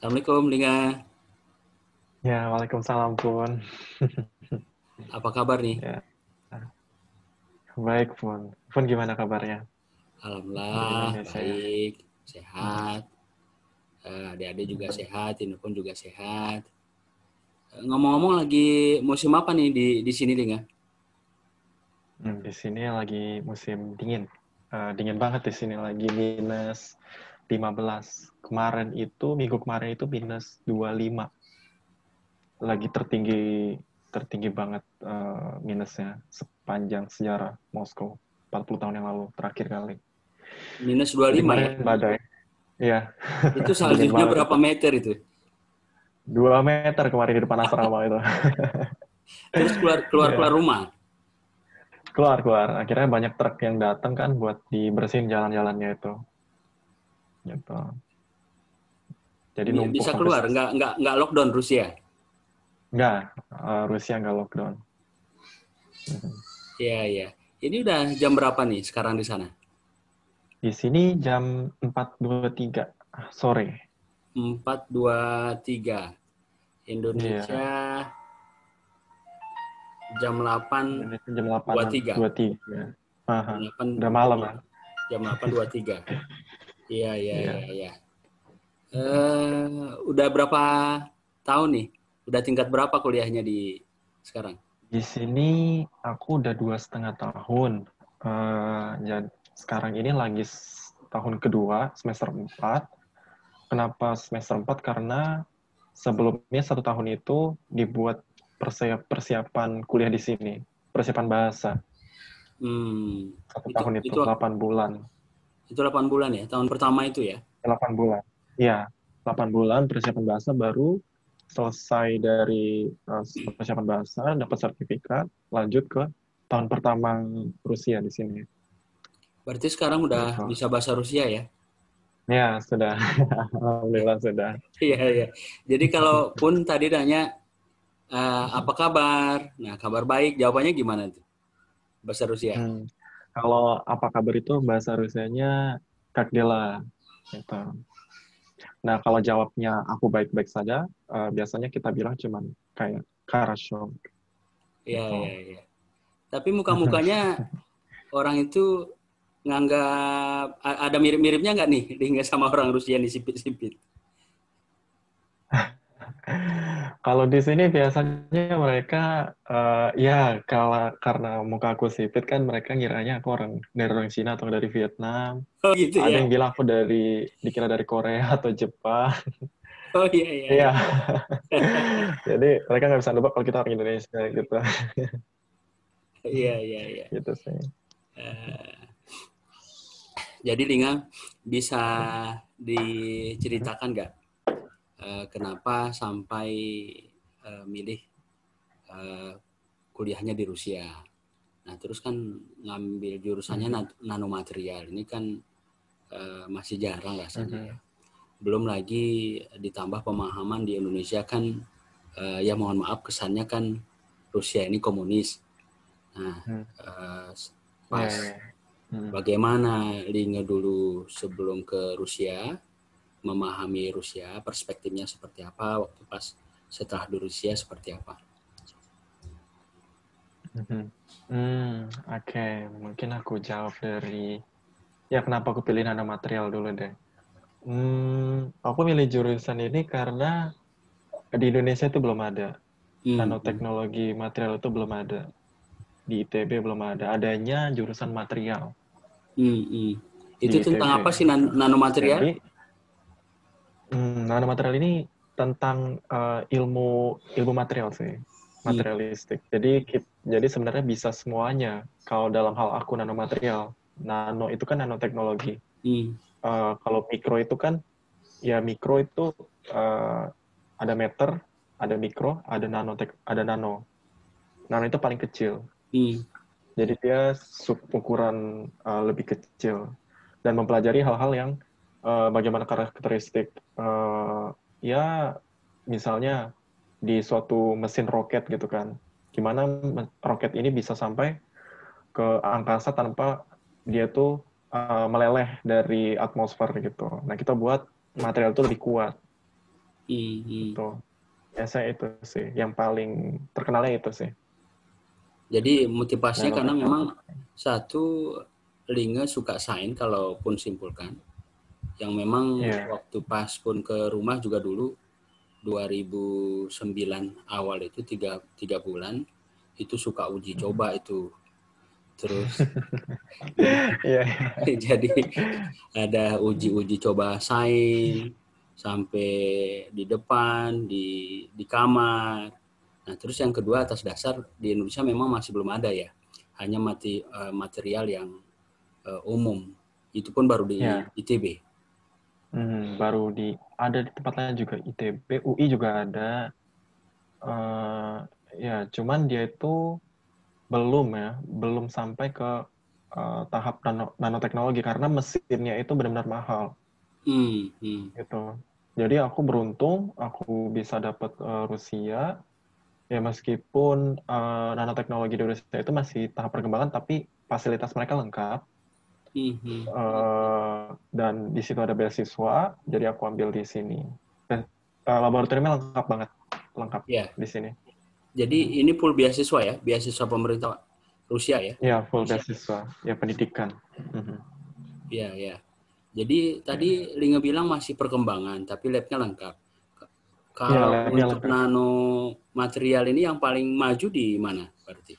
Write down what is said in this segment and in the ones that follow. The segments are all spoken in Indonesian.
Assalamualaikum, Linga. Ya, Waalaikumsalam Pun. Apa kabar nih? Ya, baik Pun. Pun gimana kabarnya di Alhamdulillah, Indonesia ya? baik, Hmm. sehat. Adik-adik juga Hmm. sehat, ini pun juga sehat. Ngomong-ngomong lagi musim apa nih di sini, Linga? Di sini lagi musim dingin. Dingin banget di sini lagi -15. Minggu kemarin itu -25. Lagi tertinggi banget minusnya sepanjang sejarah Moskow. 40 tahun yang lalu terakhir kali. Minus dua puluh Jadi lima ya? kemarin badai. Iya, Itu dingin saljunya banget berapa itu. meter itu? 2 meter kemarin di depan asrama itu. Terus keluar keluar keluar Ya, rumah. keluar. Akhirnya banyak truk yang datang kan buat dibersihin jalan-jalannya itu. Gitu. Jadi numpuk Bisa sampai keluar, nggak lockdown Rusia. enggak, Rusia nggak lockdown. Mhm. Iya, iya. Ini udah jam berapa nih sekarang di sana? Di sini jam 4.23 sore. 4.23 Iya, Indonesia jam 8 Indonesia jam 8-an, 23. 23. Aha. Jam 8 Udah jam, malam kan? jam 8.23. Iya, iya, iya, Iya. iya. Udah berapa tahun nih? Udah tingkat berapa kuliahnya di sekarang? Di sini aku udah 2,5 tahun. Jadi sekarang ini lagi tahun kedua, semester 4. Kenapa semester 4? Karena sebelumnya 1 tahun itu dibuat persiapan kuliah di sini. Persiapan bahasa. Hmm, Satu itu tahun itu, itu 8 bulan. itu 8 bulan ya. Tahun pertama itu ya. 8 bulan. Iya, 8 bulan persiapan bahasa baru selesai dari persiapan bahasa, dapat sertifikat, lanjut ke tahun pertama Rusia di sini. Berarti sekarang udah Gitu. bisa bahasa Rusia ya. Ya, sudah. Alhamdulillah sudah. Iya, iya. Jadi kalaupun tadi nanya apa kabar? Nah, kabar baik. Jawabannya gimana tuh? Bahasa Rusia. Hmm. Kalau apa kabar itu bahasa Rusianya Kak Dela. Gitu. Nah, kalau jawabnya aku baik-baik saja, biasanya kita bilang cuman kayak Karasho. Iya, Gitu. iya, iya. Tapi muka-mukanya orang itu nganggap ada mirip-miripnya nggak nih dengan sama orang Rusia nih sipit-sipit. Kalau di sini biasanya mereka, ya kalau karena muka aku sipit kan mereka ngiranya aku dari orang Cina atau dari Vietnam. Oh gitu Ada ya. yang bilang aku dikira dari Korea atau Jepang. Oh iya, iya, Iya, iya. jadi mereka nggak bisa nebak kalau kita orang Indonesia gitu. Iya, iya, iya. Gitu sih. Eh, jadi Linga bisa diceritakan nggak kenapa sampai milih eh, kuliahnya di Rusia? Nah terus kan ngambil jurusannya Mhm, nanomaterial. Ini kan masih jarang rasanya ya. mhm, Belum lagi ditambah pemahaman di Indonesia kan ya mohon maaf kesannya kan Rusia ini komunis. Nah, mhm. eh, Iya, pas iya. Mhm, bagaimana Linga dulu sebelum ke Rusia, memahami Rusia, perspektifnya seperti apa, waktu pas setelah di Rusia seperti apa. mhm. Oke. Mungkin aku jawab ya kenapa aku pilih nanomaterial dulu deh. Aku milih jurusan ini karena di Indonesia itu belum ada. Hmm, hmm, Nanoteknologi material itu belum ada. Di ITB belum ada. Adanya jurusan material hmm. di Itu tentang ITB apa sih gitu. nanomaterial? Jadi, nanomaterial ini tentang ilmu ilmu material sih, Hmm, materialistik. Jadi sebenarnya bisa semuanya. Kalau dalam hal aku nanomaterial, nano itu kan nanoteknologi. hmm, Kalau mikro itu kan, ya mikro itu eh, ada meter, ada mikro, ada nano. Nano itu paling kecil. hmm, Jadi dia ukuran lebih kecil dan mempelajari hal-hal yang bagaimana karakteristik ya misalnya di suatu mesin roket gitu kan. Gimana roket ini bisa sampai ke angkasa tanpa dia tuh meleleh dari atmosfer gitu. Nah, kita buat material itu lebih kuat Hmm. Itu. Biasanya itu sih, yang paling terkenalnya itu sih. Jadi motivasinya karena memang Nanoteknologi. satu, Linge suka sains kalaupun simpulkan, yang memang Iya. waktu pas pun ke rumah juga dulu 2009 awal itu tiga bulan itu suka uji coba itu, terus jadi Iya. jadi ada uji coba sains sampai di depan di kamar. Nah, terus yang kedua atas dasar di Indonesia memang masih belum ada ya, hanya material yang umum, itu pun baru di Ya, ITB. baru ada di tempat lain juga, ITB, UI juga ada. eh ya, cuman dia itu belum sampai ke tahap nanoteknologi karena mesinnya itu benar-benar mahal Hmm, hmm, gitu. Jadi aku beruntung, aku bisa dapat Rusia. Ya meskipun nanoteknologi di Rusia itu masih tahap perkembangan, tapi fasilitas mereka lengkap. hmm, hmm. Dan di situ ada beasiswa, jadi aku ambil di sini. Dan laboratoriumnya lengkap banget, lengkap Ya, di sini. jadi Mhm. ini full beasiswa ya, beasiswa pemerintah Rusia ya. Ya, full beasiswa, ya pendidikan. Mhm. Ya, ya. Jadi tadi Ya, Linga bilang masih perkembangan, tapi labnya lengkap. ya Kalau labnya untuk lengkap. nano material ini yang paling maju di mana berarti?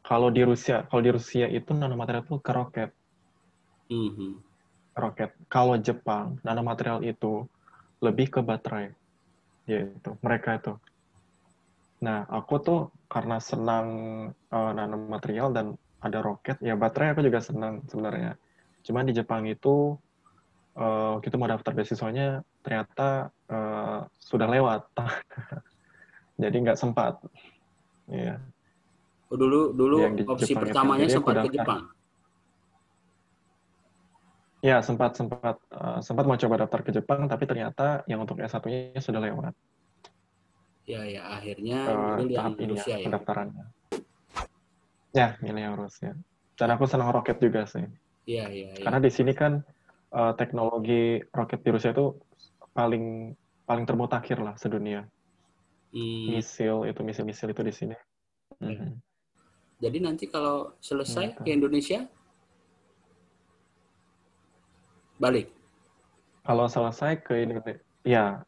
Kalau di Rusia itu nanomaterial itu ke roket, Hmm, hmm. roket. Kalau Jepang, nanomaterial itu lebih ke baterai, yaitu mereka itu. Nah, aku tuh karena senang nanomaterial dan ada roket, ya baterai aku juga senang sebenarnya. Cuman di Jepang itu kita mau daftar beasiswanya ternyata sudah lewat, jadi nggak sempat. Ya, Oh, dulu dulu yang di opsi Jepang itu. pertamanya Jadi aku sempat ke daftar. Jepang. Ya, sempat sempat sempat mau coba daftar ke Jepang, tapi ternyata yang untuk S1-nya sudah lewat Ya, ya, akhirnya ke milih yang tahap ini ya, Rusia ya. pendaftarannya. Ya, milih yang Rusia. Dan Ya, aku senang roket juga sih. ya, ya, Karena ya. di sini kan teknologi roket di Rusia itu paling paling termutakhir lah sedunia. Hmm, Misil-misil itu di sini. ya. Mhm. Jadi nanti kalau selesai Gitu. ke Indonesia balik. Kalau selesai ke Indonesia, ya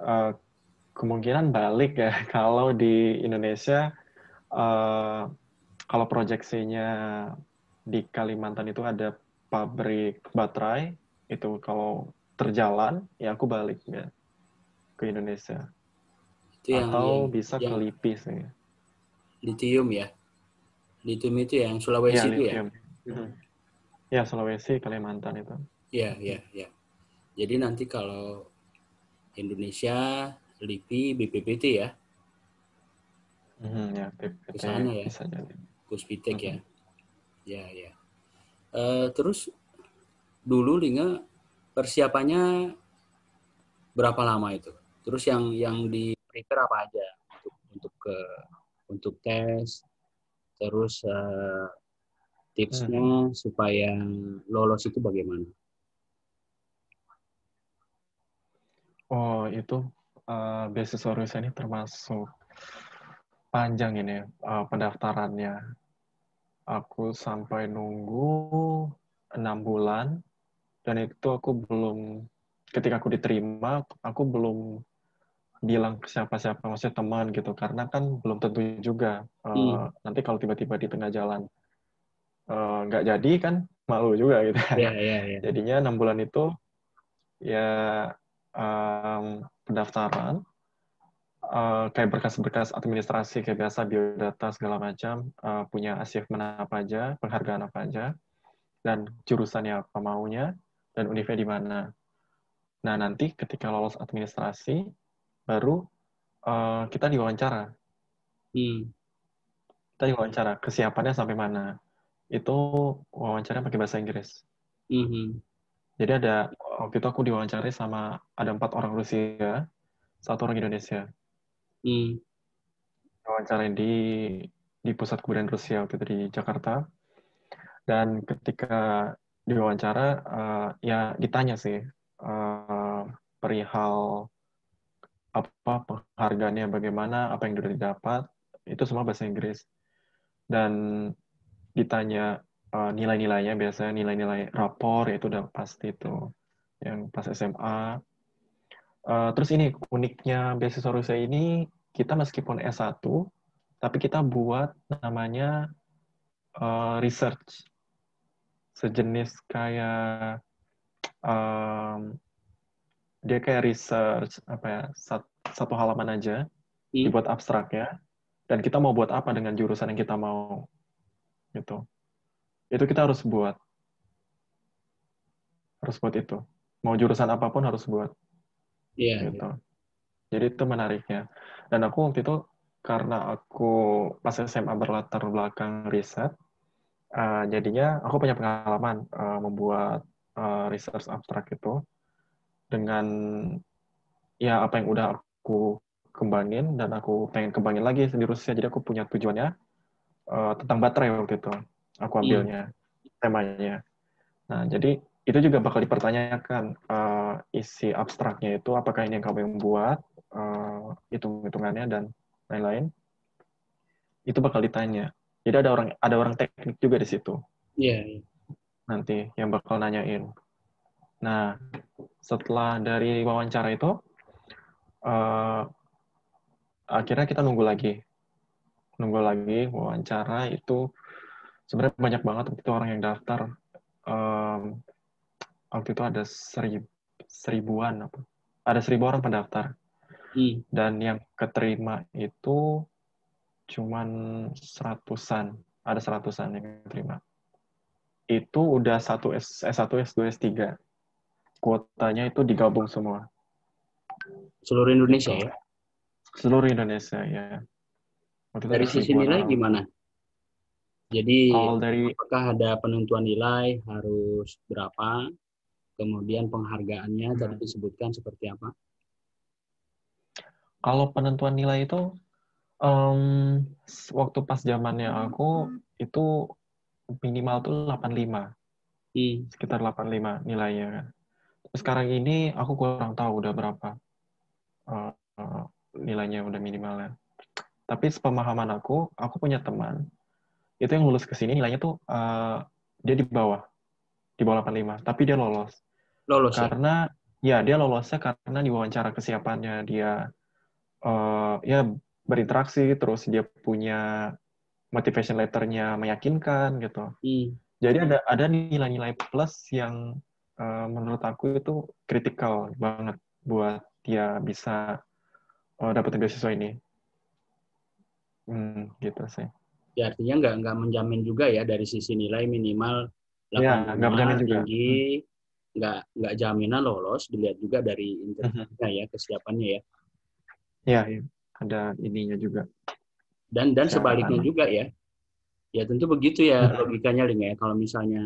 kemungkinan balik ya. Kalau di Indonesia, eh, kalau proyeksinya di Kalimantan itu ada pabrik baterai, itu kalau terjalan, ya aku balik ya ke Indonesia. Itu Atau bisa ke yang LIPI sih. litium ya. Litium itu yang Ya, Sulawesi itu ya. lithium. Mhm. Ya, Sulawesi, Kalimantan itu. Ya, ya, ya. Jadi nanti kalau Indonesia, LIPI, BPPT ya, Ya, ke PPT sana ya, bisa jadi. Puspitek ya. Mhm. Ya, ya. Terus dulu Linga persiapannya berapa lama itu? Terus yang di prepare apa aja untuk tes, terus Mhm. tipsnya supaya lolos itu bagaimana? Oh, itu beasiswa Rusia ini termasuk panjang ini pendaftarannya. Aku sampai nunggu 6 bulan dan itu aku belum ketika aku diterima aku belum bilang ke siapa-siapa maksudnya teman gitu karena kan belum tentu juga Hmm. nanti kalau tiba-tiba di tengah jalan nggak jadi kan malu juga gitu. Ya, ya, ya. Jadinya 6 bulan itu ya pendaftaran kayak berkas-berkas administrasi kayak biasa biodata segala macam punya achievement apa aja penghargaan apa aja dan jurusannya apa maunya dan univnya di mana. Nah, nanti ketika lolos administrasi, baru kita diwawancara. Hmm. Kita diwawancara kesiapannya sampai mana. Itu wawancara pakai bahasa Inggris. Hmm. Jadi waktu itu aku diwawancara sama ada 4 orang Rusia, 1 orang Indonesia. Hmm. Wawancara di pusat kebudayaan Rusia waktu itu di Jakarta. Dan ketika diwawancara, ya ditanya sih perihal apa penghargaannya bagaimana, apa yang sudah didapat, itu semua bahasa Inggris. Dan ditanya nilai-nilainya, biasanya nilai-nilai rapor, ya itu udah pasti tuh yang pas SMA. Terus ini uniknya beasiswa Rusia ini, kita meskipun S1, tapi kita buat namanya research, sejenis kayak dia kayak research apa ya, satu halaman aja, Hmm? dibuat abstraknya, dan kita mau buat apa dengan jurusan yang kita mau gitu. Itu kita harus buat itu. Mau jurusan apapun harus buat Iya, iya. gitu. Jadi itu menariknya. Dan aku waktu itu karena aku pas SMA berlatar belakang riset, jadinya aku punya pengalaman membuat research abstrak itu dengan ya apa yang udah aku kembangin dan aku pengen kembangin lagi di Rusia. Jadi aku punya tujuannya tentang baterai waktu itu. Aku Hmm. ambilnya temanya. Nah, jadi itu juga bakal dipertanyakan isi abstraknya itu apakah ini yang kamu yang buat, hitung-hitungannya dan lain-lain. Itu bakal ditanya. Jadi ada orang teknik juga di situ Iya, iya. nanti yang bakal nanyain. Nah, setelah dari wawancara itu, eh, akhirnya kita nunggu lagi wawancara itu sebenarnya banyak banget waktu itu orang yang daftar. Em, Waktu itu ada seribuan apa? Ada 1.000 orang pendaftar Hmm. dan yang keterima itu cuman seratusan. Ada seratusan yang keterima. Itu udah S1, S2, S3. Kuotanya itu digabung semua Seluruh Indonesia gitu. ya. Seluruh Indonesia ya. Waktu itu Dari ada sisi seribuan nilai orang. gimana? Jadi Kalau dari apakah ada penentuan nilai harus berapa? Kemudian penghargaannya tadi hmm, disebutkan seperti apa? kalau penentuan nilai itu em, waktu pas zamannya aku itu minimal tuh 85, Hmm. sekitar 85 nilainya kan. Sekarang ini aku kurang tahu udah berapa eh, eh, nilainya udah minimalnya. Tapi sepemahaman aku punya teman itu yang lulus ke sini nilainya tuh dia di bawah 85, tapi dia lolos. Lolos ya? Karena ya dia lolosnya karena di wawancara kesiapannya dia ya berinteraksi, terus dia punya motivation letternya meyakinkan gitu. Hmm. Jadi ada nilai-nilai plus yang menurut aku itu kritikal banget buat dia bisa dapetin beasiswa ini. Gitu sih. Ya artinya nggak menjamin juga ya dari sisi nilai minimal Ya, nggak 85 menjamin juga. tinggi, nggak jaminan lolos, dilihat juga dari Mhm. interviewnya ya, kesiapannya ya. Ya, ya, ada ininya juga Dan sebaliknya kesehatan. juga ya. Ya tentu begitu ya Mhm. logikanya Ling ya. Kalau misalnya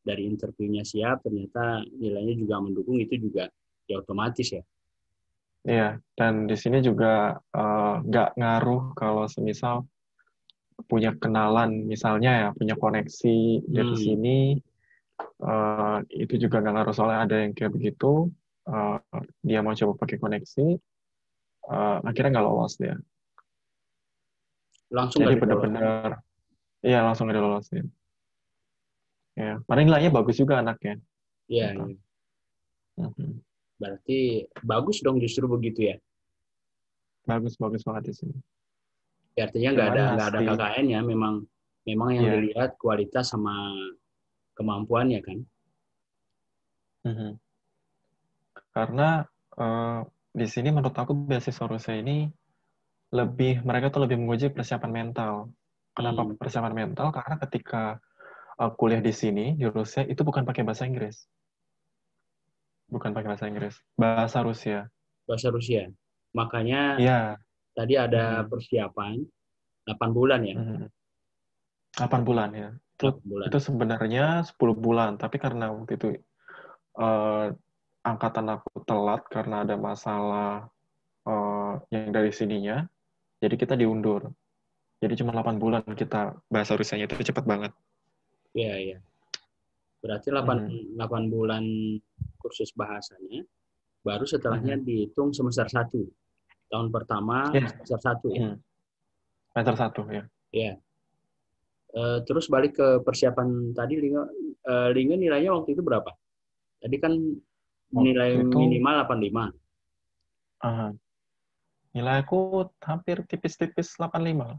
dari interviewnya siap, ternyata nilainya juga mendukung, itu juga ya otomatis ya. Iya, dan di sini juga nggak ngaruh kalau semisal punya kenalan, misalnya ya punya koneksi dari Hmm. sini, itu juga nggak ngaruh soalnya ada yang kayak begitu, eh, dia mau coba pakai koneksi, akhirnya nggak lolos dia. Langsung Jadi nggak ditolak. benar-benar, iya langsung nggak dilolosin. Ya, padahal nilainya bagus juga anaknya, Iya, gitu. iya. Mhm. Berarti bagus dong justru begitu ya. Bagus bagus banget di sini. Ya, artinya Cuman nggak ada masih, KKN-nya, memang memang yang ya, dilihat kualitas sama kemampuannya kan. mhm. Karena eh, di sini menurut aku beasiswa Rusia ini mereka tuh lebih menguji persiapan mental. Kenapa Hmm. persiapan mental? Karena ketika kuliah di sini di Rusia itu bukan pakai bahasa Inggris, bukan pakai bahasa Inggris, bahasa Rusia. Bahasa Rusia. Makanya Iya. tadi ada Mhm. persiapan 8 bulan ya. Mhm. 8 bulan ya. Itu 8 bulan. itu sebenarnya 10 bulan, tapi karena waktu itu eh, angkatan aku telat karena ada masalah yang dari sininya, jadi kita diundur. Jadi cuma 8 bulan kita bahasa Rusianya itu cepat banget. Iya, iya. Berarti 8 Mhm. 8 bulan kursus bahasanya, baru setelahnya Mhm. dihitung semester 1. Tahun pertama Ya, semester 1 ya. semester 1 ya. Ya. Terus balik ke persiapan tadi, Lingga nilainya waktu itu berapa? Tadi kan nilai Waktu itu minimal 85. uh, nilai aku hampir tipis-tipis 85.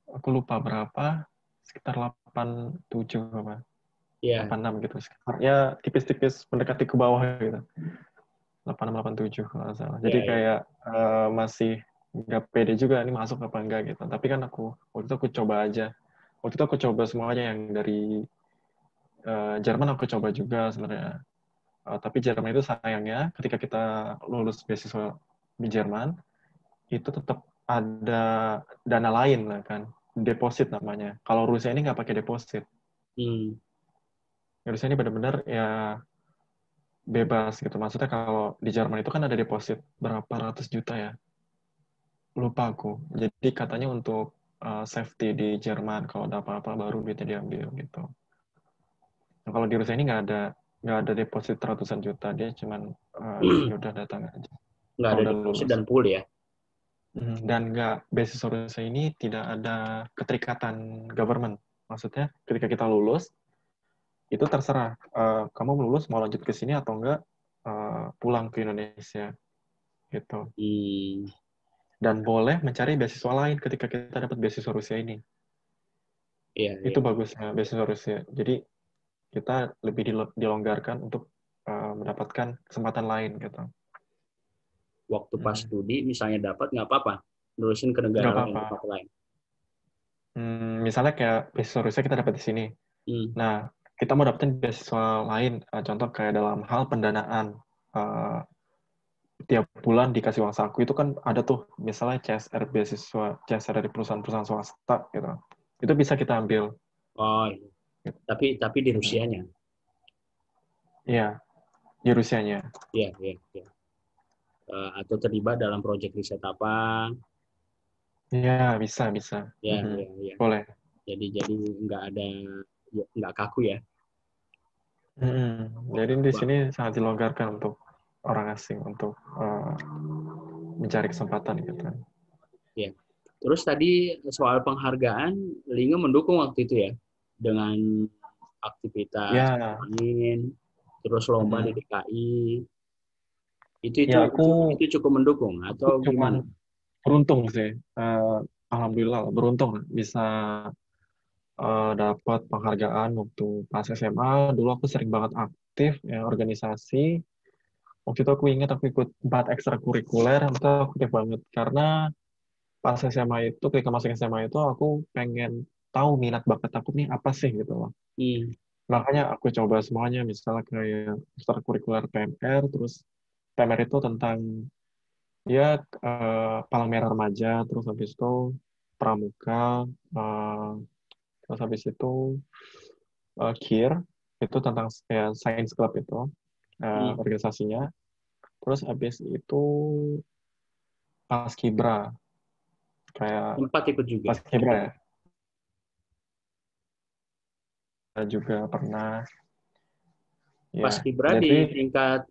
Aku lupa berapa, sekitar 87 apa, Ya, 86 gitu. Sekitarnya tipis-tipis mendekati ke bawah gitu. 86, 87 kalau nggak salah. Jadi ya, ya. kayak masih nggak pede juga ini masuk apa enggak gitu. Tapi kan waktu itu aku coba aja. Waktu itu aku coba semuanya yang dari Jerman aku coba juga sebenarnya. Tapi Jerman itu sayangnya ketika kita lulus beasiswa di Jerman, itu tetap ada dana lain lah kan. Deposit namanya. Kalau Rusia ini nggak pakai deposit. Hmm. Rusia ini benar-benar ya bebas gitu. Maksudnya kalau di Jerman itu kan ada deposit berapa ratus juta ya. Lupa aku. Jadi katanya untuk safety di Jerman kalau ada apa-apa baru duitnya diambil gitu. Nah, kalau di Rusia ini nggak ada deposit ratusan juta, dia cuman ya udah datang aja Nggak kalau ada udah deposit lulus. dan pool ya. Dan nggak, beasiswa Rusia ini tidak ada keterikatan government. Maksudnya ketika kita lulus itu terserah kamu lulus mau lanjut ke sini atau enggak, pulang ke Indonesia gitu. Hmm. Dan boleh mencari beasiswa lain ketika kita dapat beasiswa Rusia ini. Iya, iya. Itu bagusnya beasiswa Rusia. Jadi kita lebih dilonggarkan untuk mendapatkan kesempatan lain gitu. Waktu pas Hmm, studi misalnya dapat nggak apa-apa, nerusin ke negara nggak lain, apa-apa. tempat lain. Misalnya kayak beasiswa Rusia kita dapat di sini. Hmm. Nah, kita mau dapetin beasiswa lain, contoh kayak dalam hal pendanaan. eh, Tiap bulan dikasih uang saku itu kan ada tuh, misalnya CSR, beasiswa CSR dari perusahaan-perusahaan swasta gitu. Itu bisa kita ambil. Oh, iya. Gitu. Tapi di Mhm. Rusianya. Iya, di Rusianya. Iya, iya, iya. Atau terlibat dalam proyek riset apa? Iya, bisa, bisa. Ya, Mhm. ya, ya. Boleh. Jadi nggak ada, ya, nggak kaku ya. Jadi di Wah, sini sangat dilonggarkan untuk orang asing untuk mencari kesempatan gitu. ya. Terus tadi soal penghargaan, Linga mendukung waktu itu ya, dengan aktivitas Ya, lain, terus lomba di mhm. DKI. Itu Ya itu aku itu itu cukup mendukung aku atau cuman gimana? beruntung sih. Alhamdulillah beruntung bisa dapat penghargaan waktu pas SMA. Dulu aku sering banget aktif ya organisasi. Waktu itu aku ingat aku ikut 4 ekstrakurikuler, itu aku aktif banget karena pas SMA itu, ketika masuk SMA itu aku pengen tahu minat bakat aku nih apa sih gitu loh. Hmm. Makanya aku coba semuanya, misalnya kayak ekstrakurikuler PMR, terus PMR itu tentang ya Palang Merah Remaja, terus habis itu Pramuka, eh, terus habis itu KIR, itu tentang Science Club itu Hmm. organisasinya. Terus habis itu Paskibra, kayak Sempat ikut juga. Paskibra ya, juga pernah. Pas Ya, Kibra jadi di tingkat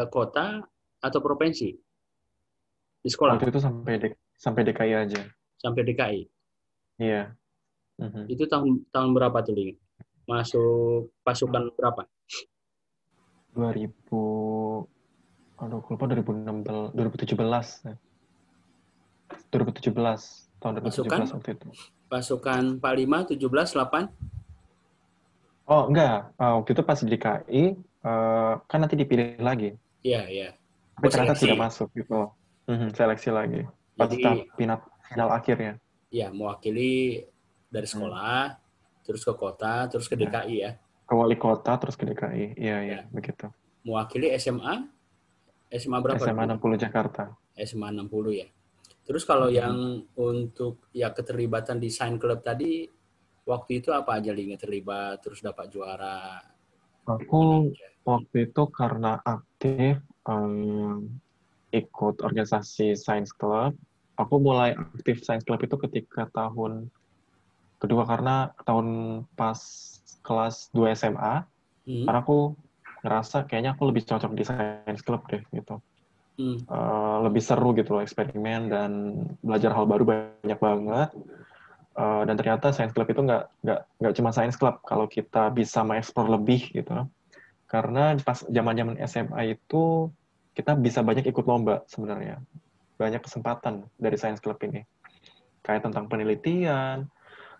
kota atau provinsi di sekolah waktu itu sampai DKI aja. sampai DKI. Iya. Mhm. Itu tahun tahun berapa tuh, Ling? Masuk pasukan berapa? 2000, aduh, aku lupa, 2016, 2017, ya. 2017, tahun 2017 Pasukan waktu itu. pasukan 45, 17, 8? Oh, enggak. Waktu itu pas di DKI, kan nanti dipilih lagi. Iya, iya. Tapi Oh, ternyata seleksi. tidak masuk gitu loh. Seleksi lagi. Pas tahap Jadi final, final akhirnya. ya mewakili dari Hmm, sekolah terus ke kota terus ke ya. DKI ya. Ke wali kota, terus ke DKI. Iya, iya, Ya, begitu. mewakili SMA berapa SMA dulu? 60 Jakarta. SMA 60 ya. Terus kalau Mhm. yang untuk ya keterlibatan desain klub tadi waktu itu apa aja Ling terlibat terus dapat juara Aku mana aja? waktu itu karena aktif ikut organisasi Science Club. Aku mulai aktif Science Club itu ketika tahun kedua, karena tahun pas kelas 2 SMA, Hmm? karena aku ngerasa kayaknya aku lebih cocok di Science Club deh gitu. lebih seru gitu loh, eksperimen dan belajar hal baru banyak banget. Dan ternyata Science Club itu nggak cuma Science Club kalau kita bisa mengeksplor lebih gitu. Karena pas zaman-zaman SMA itu kita bisa banyak ikut lomba sebenarnya. Banyak kesempatan dari Science Club ini. Kayak tentang penelitian,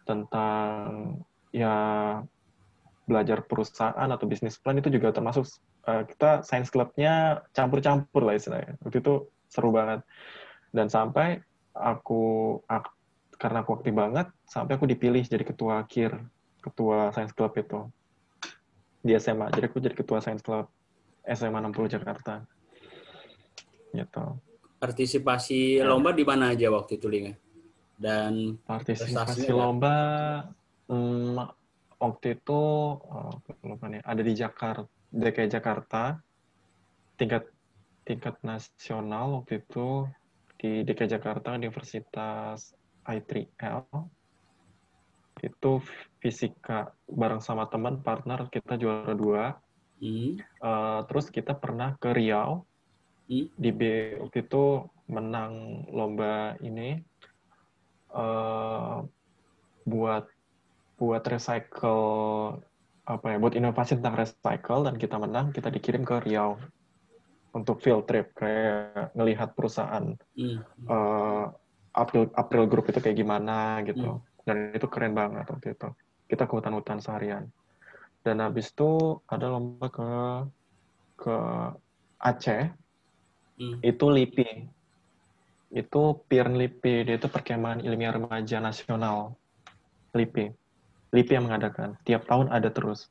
tentang ya belajar perusahaan atau bisnis plan itu juga termasuk kita Science Club-nya campur-campur lah istilahnya. Waktu itu seru banget. Dan sampai karena aku aktif banget, sampai aku dipilih jadi ketua Science Club itu di SMA. Jadi aku jadi ketua Science Club SMA 60 Jakarta. Gitu. Partisipasi lomba di mana aja waktu itu, Linga? Dan Partisipasi prestasinya lomba waktu itu ada di Jakarta, DKI Jakarta, tingkat nasional waktu itu di DKI Jakarta, Universitas I3L. Itu fisika bareng sama teman partner kita juara 2. Terus kita pernah ke Riau. Di waktu itu menang lomba ini buat recycle buat inovasi tentang recycle, dan kita menang, kita dikirim ke Riau untuk field trip kayak ngelihat perusahaan April Group itu kayak gimana gitu. Dan itu keren banget waktu itu. Kita ke hutan-hutan seharian. Dan habis itu ada lomba ke Aceh. Itu LIPI. Itu PIRN LIPI, dia itu Perkemahan Ilmiah Remaja Nasional. LIPI yang mengadakan. Tiap tahun ada terus.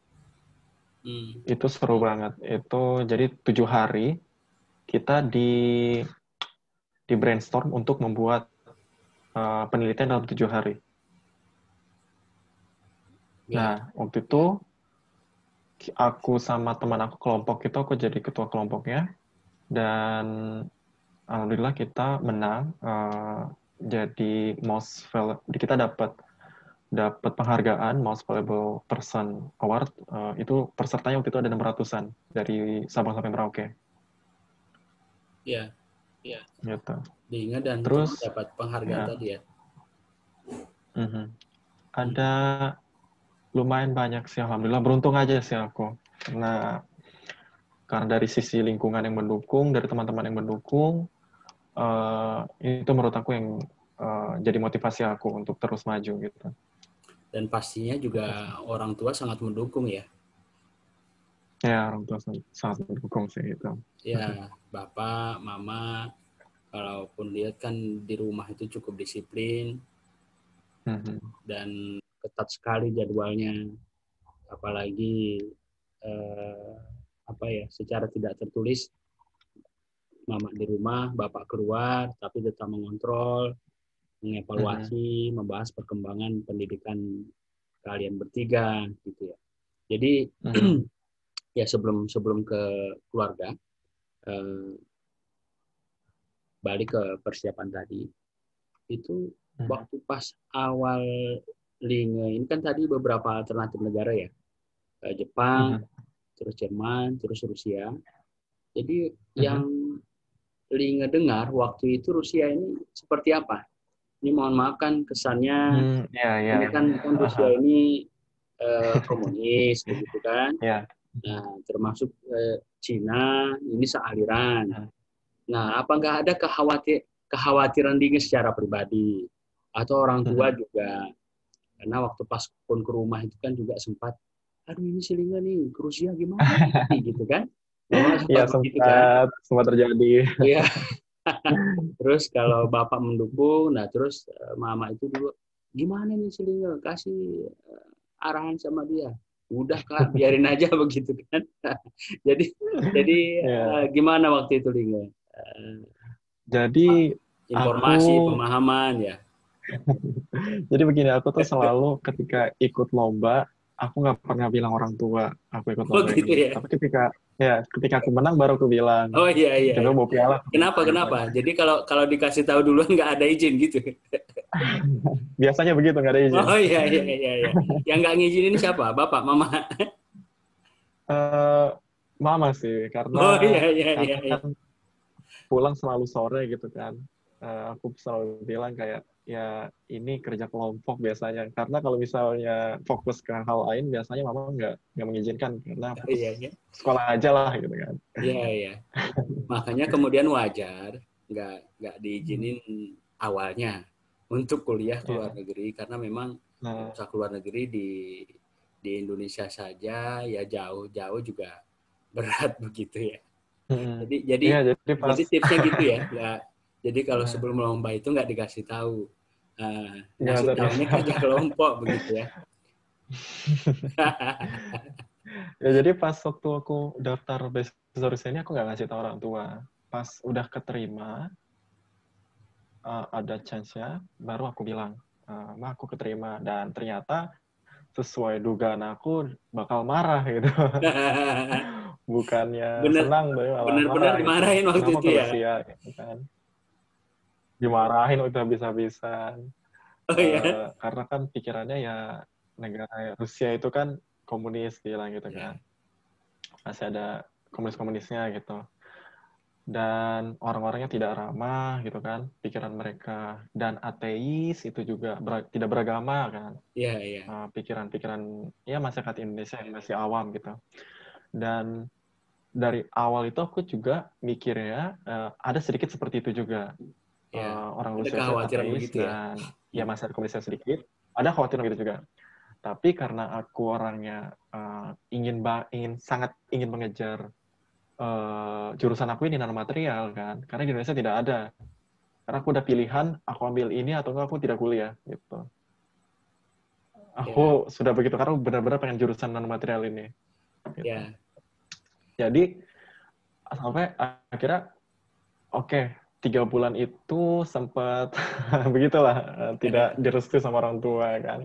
Itu seru banget. Itu jadi 7 hari kita di brainstorm untuk membuat penelitian dalam 7 hari. Nah, waktu itu aku sama teman aku kelompok itu, aku jadi ketua kelompoknya, dan alhamdulillah kita menang. Jadi kita dapat penghargaan Most Valuable Person Award. Itu pesertanya waktu itu ada 600-an dari Sabang sampai Merauke. Iya. Gitu. Diingat dan terus dapat penghargaan tadi ya. Ada lumayan banyak sih, alhamdulillah. Beruntung aja sih aku. Karena dari sisi lingkungan yang mendukung, dari teman-teman yang mendukung, itu menurut aku yang jadi motivasi aku untuk terus maju gitu. Dan pastinya juga orang tua sangat mendukung ya. Ya, orang tua sangat mendukung sih itu. Ya, bapak, mama, kalaupun lihat kan di rumah itu cukup disiplin dan ketat sekali jadwalnya, apalagi secara tidak tertulis, mama di rumah, bapak keluar, tapi tetap mengontrol, mengevaluasi, membahas perkembangan pendidikan kalian bertiga, gitu ya. Jadi ya sebelum ke keluarga, balik ke persiapan tadi, itu waktu pas awal Linge ini kan tadi beberapa alternatif negara ya, Jepang, terus Jerman, terus Rusia. Jadi yang Linge dengar waktu itu Rusia ini seperti apa? Ini mohon maaf kan kesannya, ini kan Rusia ini komunis begitu kan? Nah, termasuk Cina ini sealiran. Nah, apa nggak ada kekhawatiran Linge secara pribadi atau orang tua juga? Karena waktu pas pun ke rumah itu kan juga sempat, aduh ini si Linge nih ke Rusia gimana gitu kan? Iya, sempat terjadi. Iya. Terus kalau bapak mendukung, nah terus mama itu dulu, gimana nih si Linge, kasih arahan sama dia. Udah Kak, biarin aja begitu kan. jadi gimana waktu itu Linge? Jadi informasi, pemahaman ya. Jadi begini, aku tuh selalu ketika ikut lomba, aku nggak pernah bilang orang tua aku ikut lomba gitu ini. Ya? Tapi ketika aku menang baru aku bilang. Oh iya. Kita bawa piala. Kenapa? Jadi kalau dikasih tahu duluan nggak ada izin gitu. Biasanya begitu, nggak ada izin. Oh iya. Yang nggak ngizinin siapa? Bapak, mama? Mama sih, karena Oh iya. pulang selalu sore gitu kan. Aku selalu bilang kayak, ya ini kerja kelompok biasanya. Karena kalau misalnya fokus ke hal lain, biasanya mama nggak mengizinkan. Karena fokus Iya, iya. sekolah aja lah gitu kan. Iya, iya. Makanya kemudian wajar nggak Hmm. diizinin awalnya untuk kuliah ke luar Ya. negeri karena memang Nah, usaha ke luar negeri di Indonesia saja ya jauh-jauh juga berat begitu ya. Jadi jadi iya jadi pas jadi tipsnya gitu ya, nggak. Jadi kalau nah, sebelum lomba itu nggak dikasih tahu, nggak ngasih serius. tahunya kerja kelompok begitu ya. Ya jadi pas waktu aku daftar beasiswa Rusia ini aku nggak ngasih tahu orang tua. Pas udah keterima, ada chance-nya, baru aku bilang, Ma aku keterima. Dan ternyata sesuai dugaan aku bakal marah gitu. Bukannya Bener senang, tapi malah bener-bener marah gitu. dimarahin waktu Kenapa itu ke ya. Rusia gitu kan. Dimarahin udah bisa-bisan. Oh ya. Karena kan pikirannya ya negara Rusia itu kan komunis bilang gitu Ya, kan. Masih ada komunis-komunisnya gitu. Dan orang-orangnya tidak ramah gitu kan, pikiran mereka. Dan ateis itu juga tidak beragama kan. ya, ya. Pikiran-pikiran ya masyarakat Indonesia yang masih awam gitu. Dan dari awal itu aku juga mikirnya ada sedikit seperti itu juga. Ya. Orang Ada Rusia itu kekhawatiran ateis begitu ya. dan ya Hmm. masyarakat komunisnya sedikit. Ada khawatiran gitu juga. Tapi karena aku orangnya sangat ingin mengejar jurusan aku ini nanomaterial kan, karena di Indonesia tidak ada. Karena aku udah pilihan, aku ambil ini atau enggak aku tidak kuliah gitu. Ya, Aku sudah begitu karena benar-benar pengen jurusan nanomaterial ini. Gitu. ya. Jadi sampai akhirnya oke, 3 bulan itu sempat begitulah tidak direstui sama orang tua kan.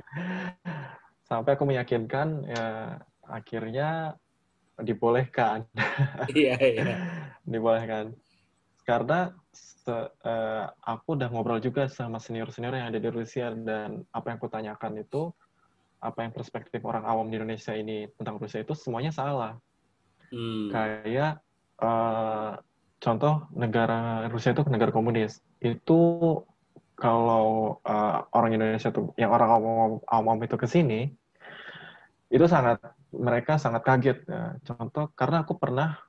Sampai aku meyakinkan ya akhirnya dibolehkan. Iya, iya. Dibolehkan. Karena aku udah ngobrol juga sama senior-senior yang ada di Rusia dan apa yang aku tanyakan itu, apa yang perspektif orang awam di Indonesia ini tentang Rusia itu semuanya salah. Hmm. Kayak contoh negara Rusia itu negara komunis. Itu kalau orang Indonesia tuh yang orang awam itu ke sini, itu mereka sangat kaget. Ya. Contoh karena aku pernah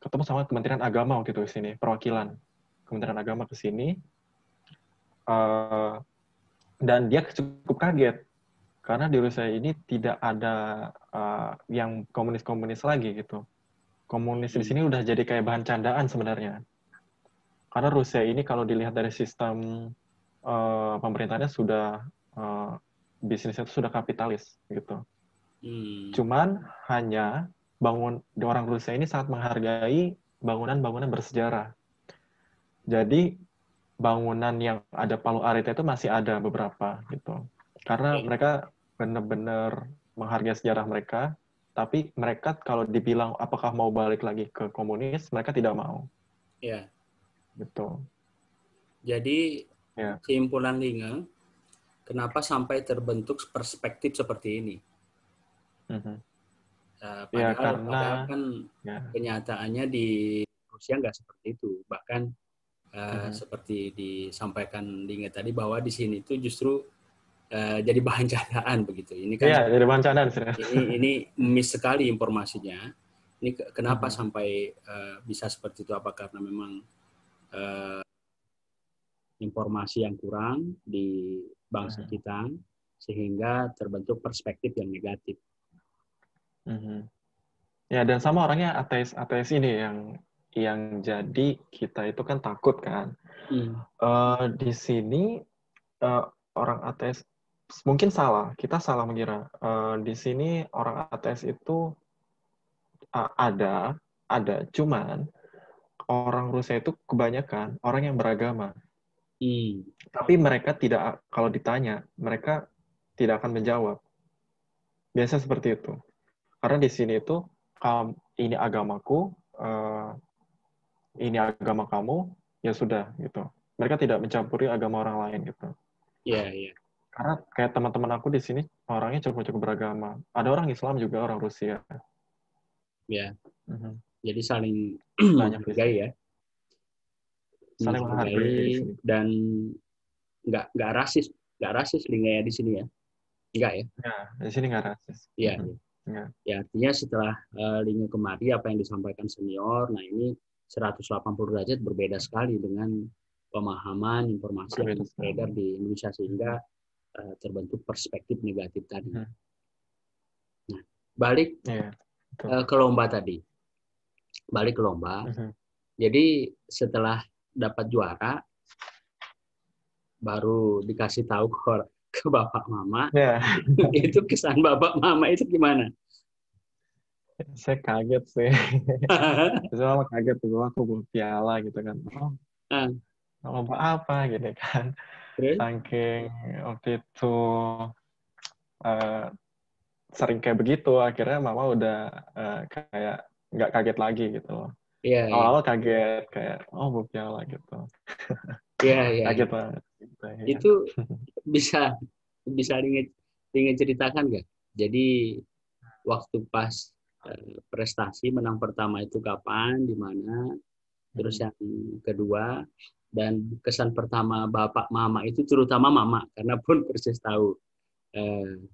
ketemu sama Kementerian Agama waktu itu di sini, perwakilan Kementerian Agama ke sini, dan dia cukup kaget karena di Rusia ini tidak ada yang komunis-komunis lagi gitu. Komunis di Hmm. sini udah jadi kayak bahan candaan sebenarnya. Karena Rusia ini kalau dilihat dari sistem pemerintahnya sudah bisnisnya itu sudah kapitalis gitu. Hmm. Cuman hanya orang Rusia ini sangat menghargai bangunan-bangunan bersejarah. Jadi bangunan yang ada Palu Arit itu masih ada beberapa gitu. Karena Ya, mereka benar-benar menghargai sejarah mereka, tapi mereka kalau dibilang apakah mau balik lagi ke komunis, mereka tidak mau ya. gitu. Jadi Ya. kesimpulan Linga, kenapa sampai terbentuk perspektif seperti ini? Mhm. Ya Padahal karena kan ya. kenyataannya di Rusia nggak seperti itu. Bahkan Mhm. seperti disampaikan Linga tadi bahwa di sini itu justru jadi bahan candaan begitu. Ini kan Ya, dari bencana serius. ini miss sekali informasinya. Ini kenapa Mhm. sampai bisa seperti itu? Apa karena memang uh, informasi yang kurang di bangsa Mhm. kita sehingga terbentuk perspektif yang negatif. Mhm. Ya, dan sama orangnya ateis ini yang jadi kita itu kan takut kan. Hmm. Di sini uh, orang ateis mungkin salah, kita salah mengira. Di sini orang ateis itu ada, cuman orang Rusia itu kebanyakan orang yang beragama. Hmm. Tapi mereka tidak, kalau ditanya, mereka tidak akan menjawab. Biasa seperti itu. Karena di sini itu, ini agamaku, ini agama kamu, ya sudah gitu. Mereka tidak mencampuri agama orang lain gitu. Ya, ya, Karena kayak teman-teman aku di sini orangnya cukup-cukup beragama. Ada orang Islam juga, orang Rusia. ya. Mhm. Jadi saling Banyak di menghargai sini. ya. saling menghargai di menghargai sini. dan nggak rasis Lingga ya di sini ya, nggak ya? Ya, di sini nggak rasis. Iya, Mhm. iya. Ya. Ya, artinya setelah Lingga kemari apa yang disampaikan senior, nah ini 180 derajat berbeda sekali dengan pemahaman informasi yang Berbeda beredar sekali. di Indonesia sehingga Mhm. terbentuk perspektif negatif tadi. Mhm. Nah, balik Iya, betul. ke lomba tadi. Balik ke lomba. Mhm. Jadi setelah dapat juara baru dikasih tahu ke bapak mama. Ya, Itu kesan bapak mama itu gimana? saya kaget sih. Saya malah kaget tuh, aku bawa piala gitu kan. Oh, Ah, lomba apa gitu kan. terus? Saking waktu itu eh, sering kayak begitu, akhirnya mama udah kayak nggak kaget lagi gitu loh. Iya, iya. Awal-awal kaget, kayak, oh bawa piala gitu. Iya, iya, Kaget iya. banget. Gitu, ya. Itu bisa bisa ingin ceritakan nggak? Jadi waktu pas prestasi menang pertama itu kapan, di mana, terus yang kedua, dan kesan pertama bapak mama itu terutama mama karena pun persis tahu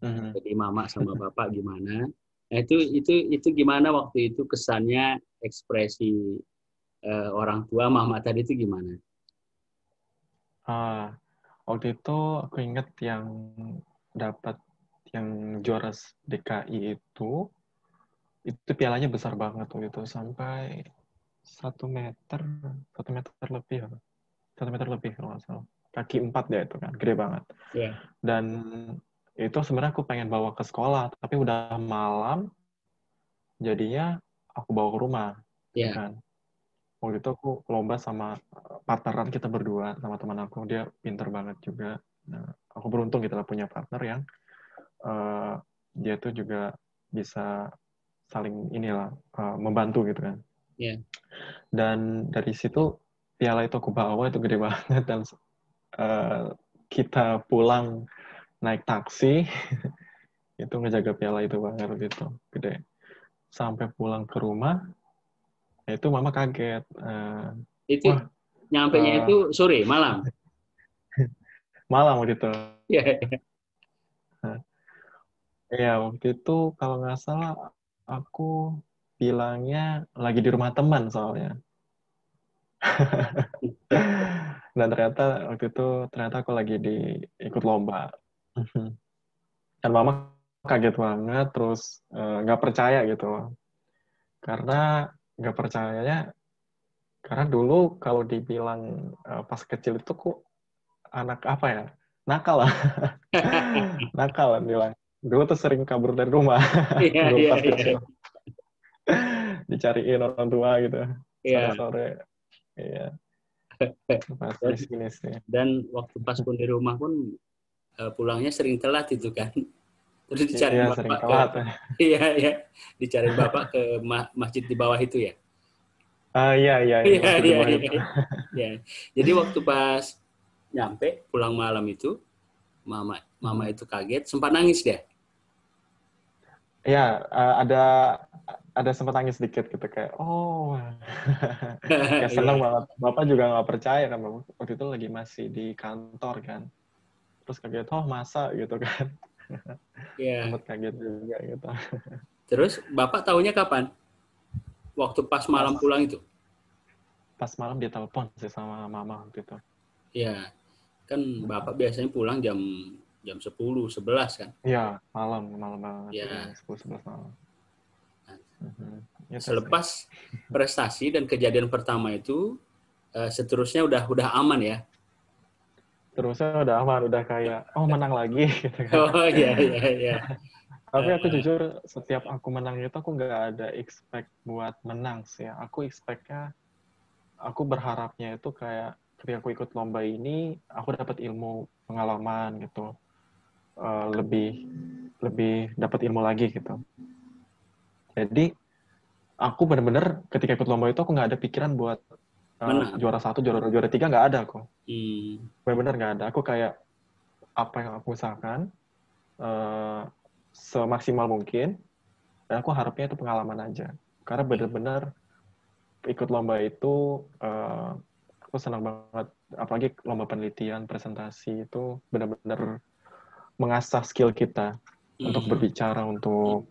Mhm. jadi mama sama bapak gimana. Nah itu gimana waktu itu kesannya ekspresi orang tua mama tadi itu gimana? Ah, waktu itu aku inget yang dapat yang juara DKI itu pialanya besar banget waktu itu sampai 1 meter, 1 meter lebih, 1 meter lebih kalau nggak salah. Kaki 4 ya itu kan, gede banget. Ya, Dan itu sebenarnya aku pengen bawa ke sekolah, tapi udah malam, jadinya aku bawa ke rumah, gitu ya, kan. Waktu itu aku lomba sama partneran kita berdua, sama teman aku, dia pinter banget juga. Nah, aku beruntung gitu lah punya partner yang eh, dia tuh juga bisa saling inilah membantu gitu kan. ya. Dan dari situ piala itu aku bawa itu gede banget dan eh, kita pulang naik taksi itu ngejaga piala itu banget gitu gede. Sampai pulang ke rumah itu mama kaget. Itu Wah, nyampainya eh, itu sore, malam. malam waktu itu. Ya, Ya waktu itu kalau nggak salah aku bilangnya lagi di rumah teman soalnya. Dan ternyata waktu itu ternyata aku lagi ikut lomba. Dan mama kaget banget, terus nggak percaya gitu loh. Karena nggak percayanya, karena dulu kalau dibilang pas kecil itu kok anak apa ya? Nakal lah. Nakal lah bilang. Dulu tuh sering kabur dari rumah. iya, Dulu iya, pas iya, kecil. Dicariin orang tua gitu. iya. Sore-sore. Iya, pas Dan, di sini sih. waktu pas pun di rumah pun pulangnya sering telat itu kan. Terus Iya, dicariin sering bapak ke, telat. iya, iya, dicariin bapak ke masjid di bawah itu ya. Ah, iya, iya, iya, Iya, masih di iya, bawah iya, itu. iya. Jadi waktu pas nyampe pulang malam itu, mama mama Mhm. itu kaget, sempat nangis deh. Iya, ada sempat nangis sedikit gitu kayak, oh, kayak seneng Iya, banget. Bapak juga nggak percaya kan, Bapak. Waktu itu lagi masih di kantor kan. Terus kaget, oh masa gitu kan. iya. Sempat kaget juga gitu. Terus bapak tahunya kapan? Waktu pas malam Pas pulang itu. pas malam dia telepon sih sama mama waktu itu. Iya, kan bapak biasanya pulang jam jam 10, 11 kan. Iya, malam, malam banget. Iya, Ya, 10-11 malam. Mhm. Itu sih. selepas prestasi dan kejadian pertama itu, seterusnya udah aman ya. Terusnya udah aman, udah kayak, oh menang lagi gitu kan. Oh iya, iya, iya. Tapi aku Eh, jujur, setiap aku menang itu aku nggak ada expect buat menang sih. Aku expectnya, aku berharapnya itu kayak ketika aku ikut lomba ini, aku dapat ilmu pengalaman gitu. Lebih lebih dapat ilmu lagi gitu. Jadi aku bener-bener ketika ikut lomba itu aku nggak ada pikiran buat menang. juara satu, juara dua, juara tiga nggak ada aku. Hmm, Bener-bener nggak ada. Aku kayak apa yang aku usahakan eh, semaksimal mungkin dan aku harapnya itu pengalaman aja. Karena ya, bener-bener ikut lomba itu aku senang banget. Apalagi lomba penelitian, presentasi itu benar-benar mengasah skill kita untuk Hmm. berbicara, untuk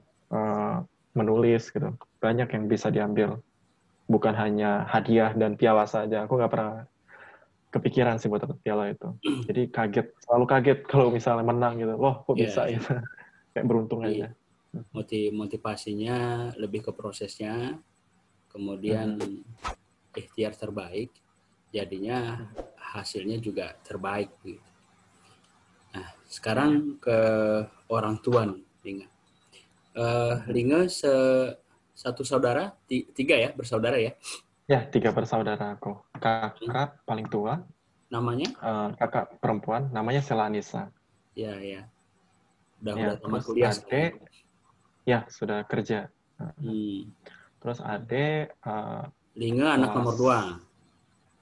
menulis gitu. Banyak yang bisa diambil. Bukan hanya hadiah dan piala saja. Aku nggak pernah kepikiran sih buat dapat piala itu. Jadi kaget, selalu kaget kalau misalnya menang gitu. Loh, kok Ya, bisa ya. gitu. Kayak beruntung Jadi aja. motivasinya lebih ke prosesnya, kemudian Mhm. ikhtiar terbaik, jadinya Mhm. hasilnya juga terbaik gitu. Nah, Ya. sekarang ke orang tua nih, Linga. Mhm. Linga satu saudara, tiga ya, bersaudara ya. Ya, 3 bersaudara aku. Kakak paling tua, Namanya? kakak perempuan, namanya Sela Anissa. Ya, ya. Udah Ya, tamat terus kuliah sekarang. adik, ya sudah kerja. Hmm. Terus adik Linga anak kelas, nomor dua.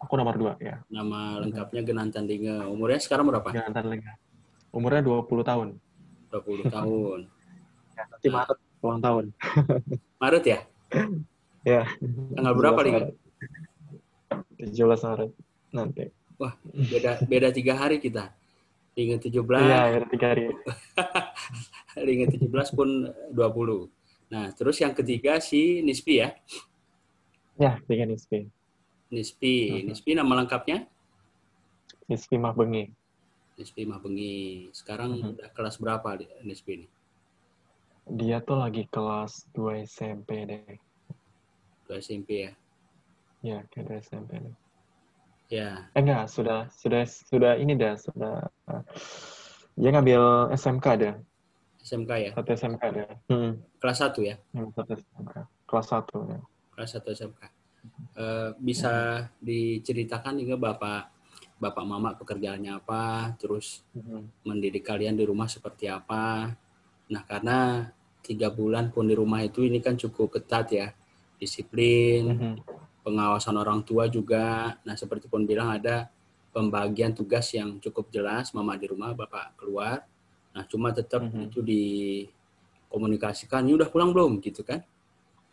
aku nomor 2 ya. Nama Mhm. lengkapnya Genantan Linga. Umurnya sekarang berapa? Jangan lagi. Umurnya 20 tahun. 20 tahun. Ya, nanti Nah, Maret ulang tahun. Maret ya? Ya, Tanggal berapa 17 Linga? Maret. 17 Maret nanti. Wah, beda beda 3 hari kita. Linga Iya, 17, ya 3 hari. Linga 17 pun 20. Nah, terus yang ketiga si Nispi ya. Ya, dengan ISP. Nispi. Mhm. Nispi nama lengkapnya? ISP Mahbengi. Nispi Mabengi. Sekarang Mhm. udah kelas berapa Nispi ini? Dia tuh lagi kelas 2 SMP deh. Udah SMP ya. Ya, kayak 2 SMP deh. Ya, Enggak, sudah ini dah, sudah dia ngambil SMK deh. SMK ya. Satu SMK deh. Kelas satu ya. Satu SMK. Kelas 1 ya. Kelas satu SMK. Mhm. Bisa diceritakan juga Bapak Bapak Mama pekerjaannya apa, terus Mhm. mendidik kalian di rumah seperti apa. Nah, karena 3 bulan pun di rumah itu ini kan cukup ketat ya, disiplin, Mhm. pengawasan orang tua juga. Nah, seperti pun bilang ada pembagian tugas yang cukup jelas, mama di rumah, bapak keluar. Nah, cuma tetap Mhm. itu dikomunikasikan, ini udah pulang belum gitu kan?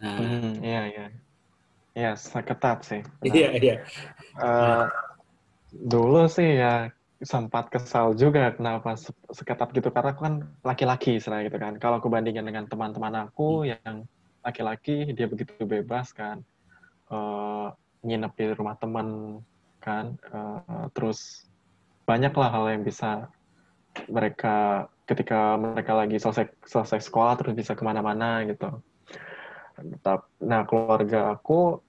Nah, Mhm. Iya, iya. Iya, ketat sih, benar. iya iya. Nah, Eh, Dulu sih ya sempat kesal juga kenapa seketat gitu, karena aku kan laki-laki istilahnya gitu kan. Kalau aku bandingkan dengan teman-teman aku yang laki-laki, dia begitu bebas kan, eh, nginep di rumah teman kan, terus banyaklah hal yang bisa mereka ketika mereka lagi selesai selesai sekolah terus bisa kemana-mana gitu. Nah, keluarga aku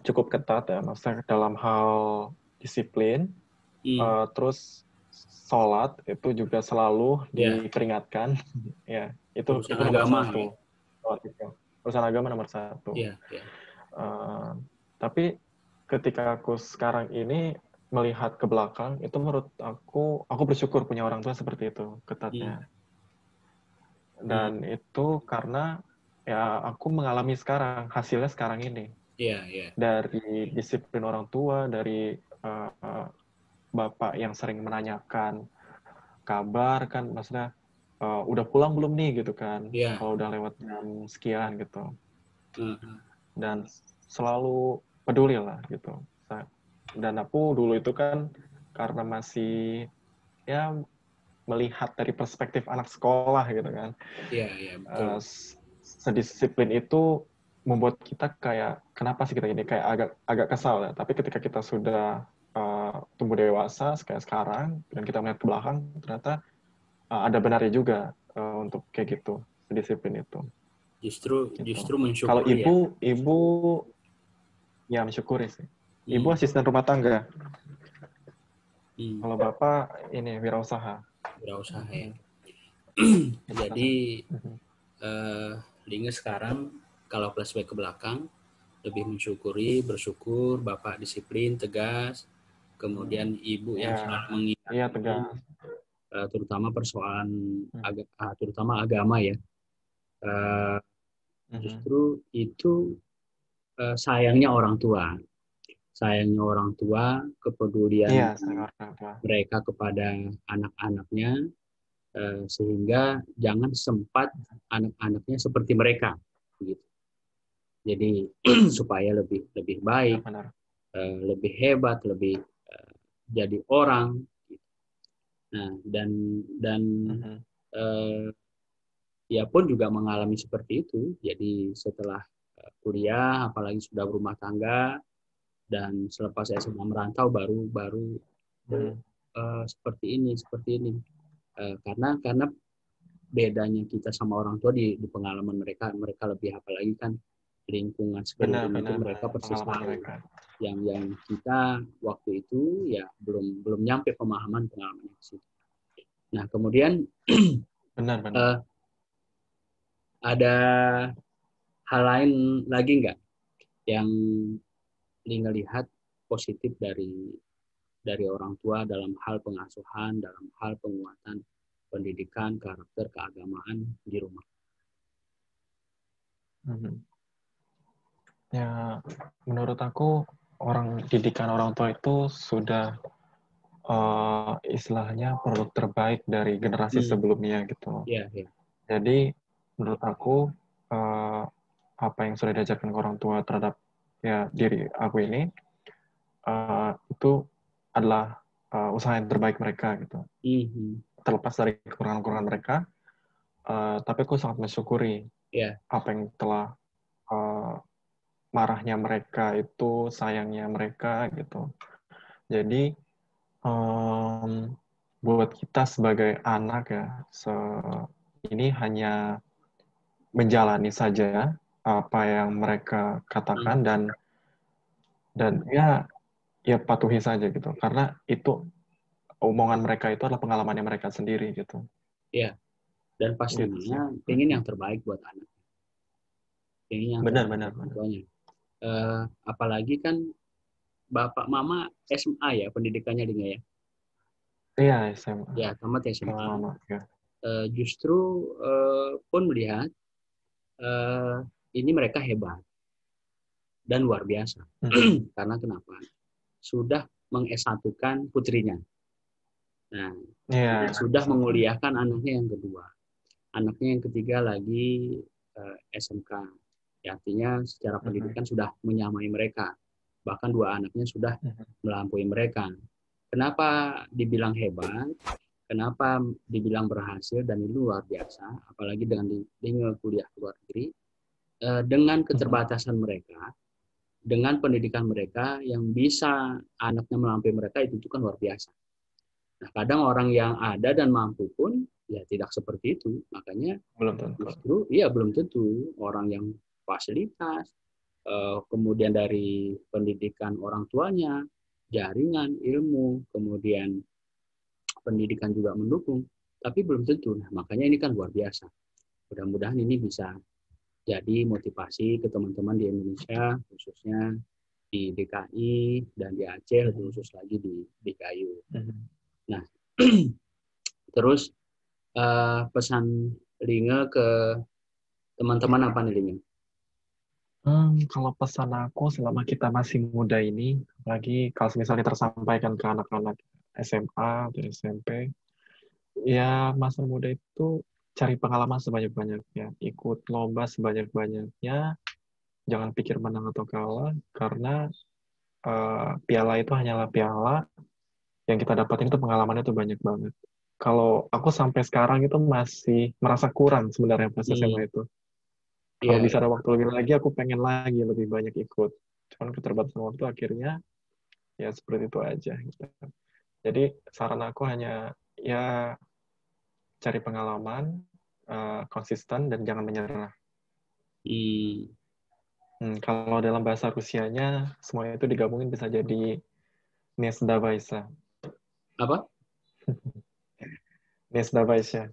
cukup ketat ya, maksudnya dalam hal disiplin. hmm, Terus sholat itu juga selalu ya diperingatkan. Ya, itu urusan nomor agama ya. satu. Sholat itu. Urusan agama nomor satu. Iya, iya. Eh, tapi ketika aku sekarang ini melihat ke belakang, itu menurut aku bersyukur punya orang tua seperti itu, Hmm, ketatnya. hmm, Dan itu karena ya aku mengalami sekarang, hasilnya sekarang ini. iya, iya. Dari disiplin orang tua, dari bapak yang sering menanyakan kabar kan, maksudnya udah pulang belum nih gitu kan, Iya. kalau udah lewat jam sekian gitu, Heeh. dan selalu peduli lah gitu. Dan aku dulu itu kan karena masih ya melihat dari perspektif anak sekolah gitu kan, Iya, iya, betul. eh, sedisiplin itu membuat kita kayak kenapa sih kita gini, kayak agak agak kesal ya. Tapi ketika kita sudah tumbuh dewasa kayak sekarang dan kita melihat ke belakang, ternyata ada benarnya juga untuk kayak gitu, disiplin itu. Justru Gitu. justru Kalau mensyukuri ya. ibu ya mensyukuri sih. Ibu Hmm, asisten rumah tangga. hmm, Kalau bapak ini wirausaha. Wirausaha ya. Mhm. Wirausaha. Jadi Mhm. eh, Linge sekarang kalau flashback ke belakang lebih mensyukuri, bersyukur Bapak disiplin, tegas, kemudian Ibu yang Ya, selalu iya mengingatkan tegas. terutama persoalan Mhm. terutama agama ya. Eh, Mhm. Justru itu sayangnya orang tua. Sayangnya orang tua, kepedulian Iya, saya orang tua. mereka kepada anak-anaknya sehingga jangan sempat anak-anaknya seperti mereka gitu. Jadi supaya lebih lebih Ya, baik, benar. lebih hebat, lebih jadi orang. Nah, dan dia pun juga mengalami seperti itu. Jadi setelah kuliah, apalagi sudah berumah tangga, dan selepas SMA merantau baru seperti ini. Karena bedanya kita sama orang tua di pengalaman mereka lebih, apalagi kan lingkungan sekeliling itu mereka persis tahu. Yang kita waktu itu ya belum nyampe pemahaman pengalaman di situ. Nah, kemudian ada hal lain lagi nggak yang Linga lihat positif dari orang tua dalam hal pengasuhan, dalam hal penguatan pendidikan, karakter, keagamaan di rumah? Ya, menurut aku didikan orang tua itu sudah istilahnya produk terbaik dari generasi sebelumnya gitu. Jadi menurut aku apa yang sudah diajarkan ke orang tua terhadap ya diri aku ini itu adalah usaha yang terbaik mereka gitu. Terlepas dari kekurangan-kekurangan mereka, tapi aku sangat mensyukuri apa yang telah marahnya mereka itu, sayangnya mereka gitu. Jadi buat kita sebagai anak ya, ini hanya menjalani saja apa yang mereka katakan dan ya patuhi saja gitu, karena itu omongan mereka itu adalah pengalamannya mereka sendiri gitu. Iya, dan pastinya ingin yang terbaik buat anak. Ingin yang terbaik buat tuanya. Apalagi kan bapak mama SMA ya pendidikannya Dinga ya. Iya, SMA. Ya, tamat SMA. Justru pun melihat ini mereka hebat dan luar biasa. Karena kenapa? Sudah meng-S1-kan putrinya. Nah, sudah menguliahkan anaknya yang kedua. Anaknya yang ketiga lagi SMK. Ya, artinya secara pendidikan sudah menyamai mereka. Bahkan dua anaknya sudah melampaui mereka. Kenapa dibilang hebat? Kenapa dibilang berhasil dan ini luar biasa? Apalagi dengan kuliah ke luar negeri. Dengan keterbatasan mereka, dengan pendidikan mereka yang bisa anaknya melampaui mereka, itu kan luar biasa. Nah, kadang orang yang ada dan mampu pun ya tidak seperti itu. Makanya justru belum tentu orang yang fasilitas, kemudian dari pendidikan orang tuanya, jaringan ilmu, kemudian pendidikan juga mendukung, tapi belum tentu. Nah, makanya ini kan luar biasa. Mudah-mudahan ini bisa jadi motivasi ke teman-teman di Indonesia, khususnya di DKI dan di Aceh, lebih khusus lagi di Gayo. Nah, terus pesan Linga ke teman-teman apa nih Linga? Kalau pesan aku selama kita masih muda ini, lagi kalau misalnya tersampaikan ke anak-anak SMA atau SMP, ya masa muda itu cari pengalaman sebanyak-banyaknya, ikut lomba sebanyak-banyaknya, jangan pikir menang atau kalah, karena piala itu hanyalah piala, yang kita dapatin itu pengalamannya itu banyak banget. Kalau aku sampai sekarang itu masih merasa kurang sebenarnya pas SMA itu. Kalau bisa ada waktu lebih lagi, aku pengen lagi lebih banyak ikut. Cuman keterbatasan waktu akhirnya ya seperti itu aja. Gitu. Jadi saran aku hanya ya cari pengalaman, konsisten dan jangan menyerah. Kalau dalam bahasa Rusianya, semuanya itu digabungin bisa jadi не сдавайся. Apa? Не сдавайся.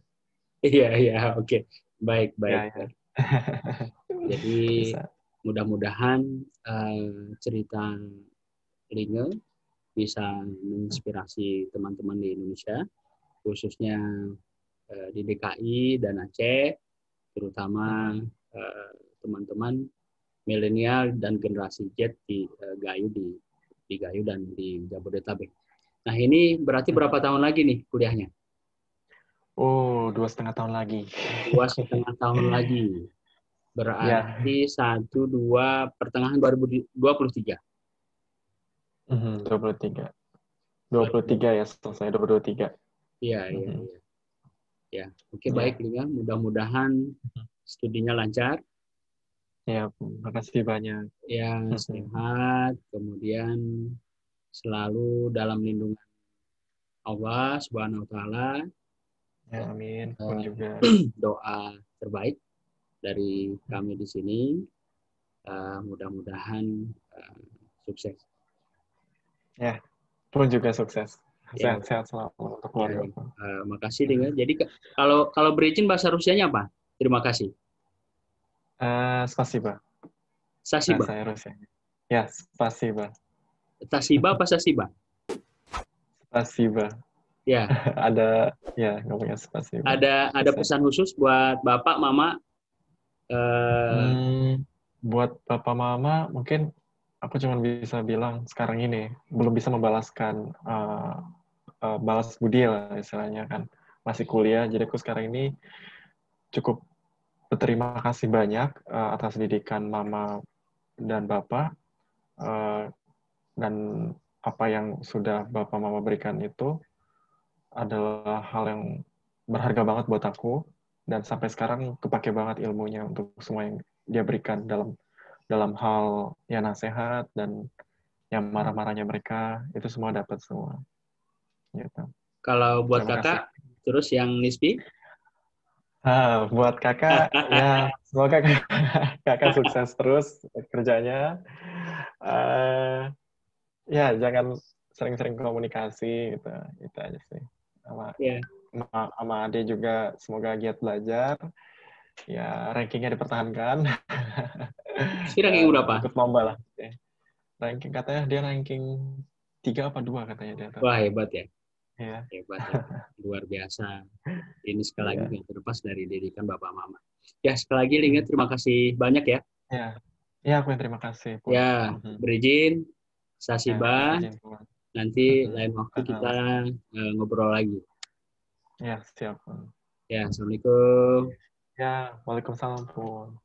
Iya, oke. Baik. Ya. Jadi mudah-mudahan cerita Linga bisa menginspirasi teman-teman di Indonesia, khususnya di DKI dan Aceh, terutama teman-teman milenial dan generasi Z di Gayo di Gayo dan di Jabodetabek. Nah, ini berarti berapa tahun lagi nih kuliahnya? 2,5 tahun lagi. 2,5 tahun lagi. Berarti 1, 2, pertengahan 2023. 23. Luar 23 biasa. ya selesai 2023. Iya, iya, Mhm. iya. Ya, oke baik Ya, Linga. Mudah-mudahan studinya lancar, ya, makasih banyak. ya sehat, kemudian selalu dalam lindungan Allah Subhanahu wa taala. Ya, amin. Pun Eh, juga. Doa terbaik dari kami di sini. Mudah-mudahan sukses. Ya, pun juga sukses. Ya, Sehat-sehat selalu untuk ya, keluarga ya. pun. Makasih Linga. Jadi kalau kalau berizin bahasa Rusianya apa? Terima kasih. Spasiba, Sasiba. bahasa Rusia. Ya, spasiba. Tasiba apa sasiba? Spasiba. Ya, Ada, ya, ngomongnya spasiba. ada Bisa. pesan khusus buat Bapak, Mama. Eh, Buat Bapak Mama, mungkin aku cuma bisa bilang sekarang ini, belum bisa membalaskan balas budi lah istilahnya kan. Masih kuliah, jadi aku sekarang ini cukup berterima kasih banyak atas didikan Mama dan Bapak, eh, dan apa yang sudah Bapak Mama berikan itu adalah hal yang berharga banget buat aku, dan sampai sekarang kepake banget ilmunya untuk semua yang dia berikan dalam dalam hal ya nasihat dan yang marah-marahnya mereka itu semua dapat semua gitu. kalau buat Terima kasih. Kakak, terus yang Nisbi? Buat kakak ya semoga kakak sukses terus kerjanya. Eh, ya jangan sering-sering komunikasi gitu, itu aja sih. Sama Ya, sama Ade juga semoga giat belajar, ya rankingnya dipertahankan. Nisbi ranking Dan berapa? ikut lomba lah. Ranking katanya dia ranking 3 apa 2 katanya dia tuh. Wah, hebat ya. Iya. Hebat, hebat. Luar biasa. Ini sekali lagi Iya. nggak terlepas dari didikan Bapak Mama. Ya, sekali lagi Linga, Mhm. terima kasih banyak ya. Ya, ya aku yang terima kasih pun. Ya, berizin, Ya, Sasiba, izin pun. nanti lain waktu kita Mas. ngobrol lagi. Ya, siap pun. Ya, Assalamualaikum. Ya, waalaikumsalam pun.